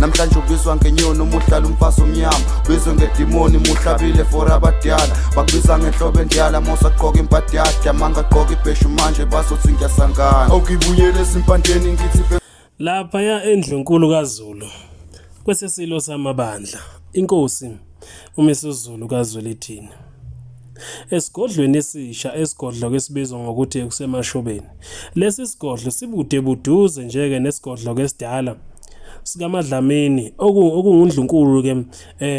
namhlanje ubizwa ngenyoni umuhlala umfazi omnyama ubizwe ngedimoni muhlabile for abadala bakubiza ngenhlobo endiyala mosaqoka impati yakhe amanga aqoka ibheshu manje bazothi ngiyasangana okuyibuyela esimpandeni ngithi laphaya endlunkulu kaZulu kwesesilo samabandla inkosi uMisuzulu kaZwelithini esigodlweni esisha esigodlo kwesibizwa ngokuthi kusemashobeni lesi sigodlo sibude buduze njeke nesigodlo kesidala sikaMadlamini okungundlunkulu ke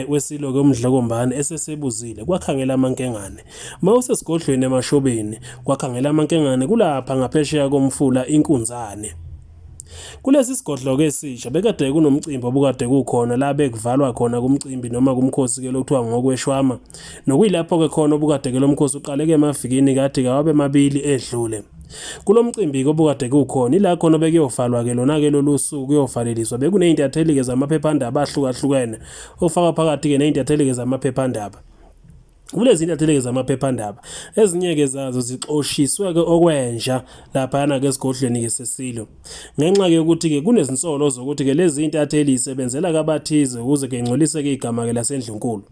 wesilo komdlokombane esesebuzile kwakhangela amankengane mawusesigodlweni emashobeni kwakhangela amankengane kulapha ngaphesheya komfula inkunzane. Kulesi sigodlo ke esisha bekade kunomcimbi obukade kukhona la bekuvalwa khona kumcimbi noma kumkhosi ke lokuthiwa ngokweshwama nokuyilapho ke khona obukade ke lomkhosi uqaleke emavikini kade kawabe mabili edlule. Kulomcimbi obukade kukhona ila khona bekuyofalwa ke lona ke lolusuku kuyofaleliswa bekuneyintatheli ke zamaphephandaba ahlukahlukene ofaka phakathi ke neyintatheli ke zamaphephandaba. Kulezi intatheli zamaphephandaba ezinye ke zazo zixoshiswe ke okwenja lapha ke esigodlweni ke sesilo ngenxa ke ukuthi ke kunezinsolo zokuthi ke lezi intatheli isebenzela kabathize ukuze ke ingcolise ke igama ke lasendlunkulu.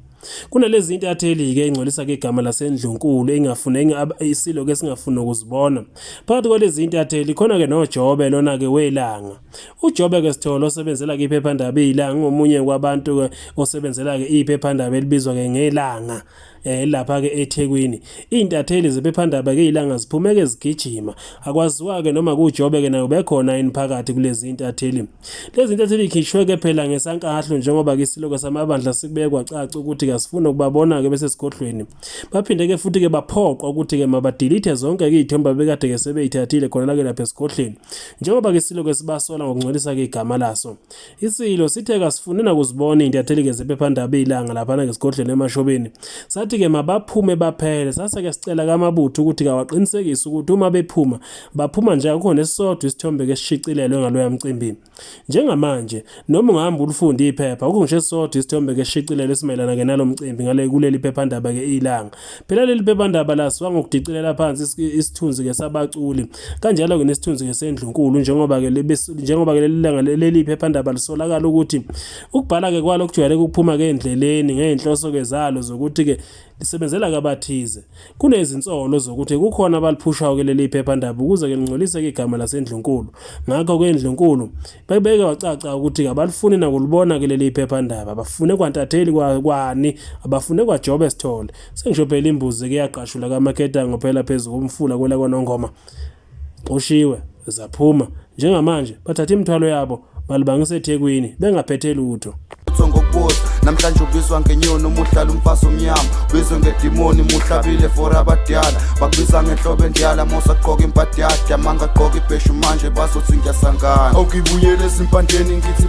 Kunalezi intatheli ke ingcolisa ke igama lasendlunkulu engafune isilo ke singafuna ukuzibona phakathi kwalezi intatheli khona ke noJobe lona ke welanga uJobe ke Sithole osebenzela ke iphephandaba ilanga ngomunye kwabantu osebenzela ke iphephandaba elibizwa ke ngelanga lapha ke eThekwini intatheli zephephandaba ke ilanga ziphume ke zigijima akwaziwa ke noma kuJobe ke nayo bekhona iniphakathi kulezi intatheli. Lezi intatheli ikhishwe ke phela ngesankahlo njengoba ke isilo samabandla sikubeke kwacaca ukuthi ke asifuna ukubabona ke bese sigodlweni baphinde ke futhi ke baphoqwa ukuthi ke mabadelete zonke ke izithombe bekade ke sebeyithathile khona la ke lapha esigodlweni njengoba ke isilo ke sibasola ngokungcolisa ke igama laso. Isilo sithe kasifune nakuzibona intatheli ke zephephandaba ilanga lapha ke esigodlweni emashobeni sathi ke mabaphume baphele sase ke sicela kaMabutho ukuthi kawaqinisekise ukuthi uma bephuma baphuma nje akukhona esisodwa isithombe ke sishicilelwe ngaloya mcimbi njengamanje noma ungahamba ulufunda iphepha ukungisho esisodwa isithombe ke sishicilelwe simelana ke nalo mcimbi ngale kuleli phephandaba ke ilanga phela leli phephandaba lasiwa ngokudicilela phansi isithunzi ke sabaculi kanjalo ke nesithunzi ke sendlunkulu njengoba ke leli langa leli phephandaba lisolakala ukuthi ukubhala ke kwalo kujwayele ukuphuma ke endleleni ngeenhloso ke zalo zokuthi ke lisebenzela kabathize kunezinsolo zokuthi kukhona abaliphushayo ke leli phephandaba ukuze ke lingcolise ke igama lasendlunkulu ngakho ke endlunkulu bayibeka wacaca ukuthi abalifuni nakulibona ke leli phephandaba bafune kwantatheli kwani abafune kwaJobe Sithole sengisho phela imbuzi ke yaqashula kaMaketango phela phezulu komfula kwela kwaNongoma oshiwe zaphuma njengamanje bathatha imithwalo yabo balibangise eThekwini bengaphethe lutho ngokubuza namhlanje ubizwa ngenyoni umuhlala umfazi omnyama ubizwe ngedimoni muhlabile for abadala bakubiza ngenhlobo endiyala mosaqoka impati yakhe amanga aqoka ibheshu manje bazothi ngiyasangana okuyibuyela esimpandeni ngithi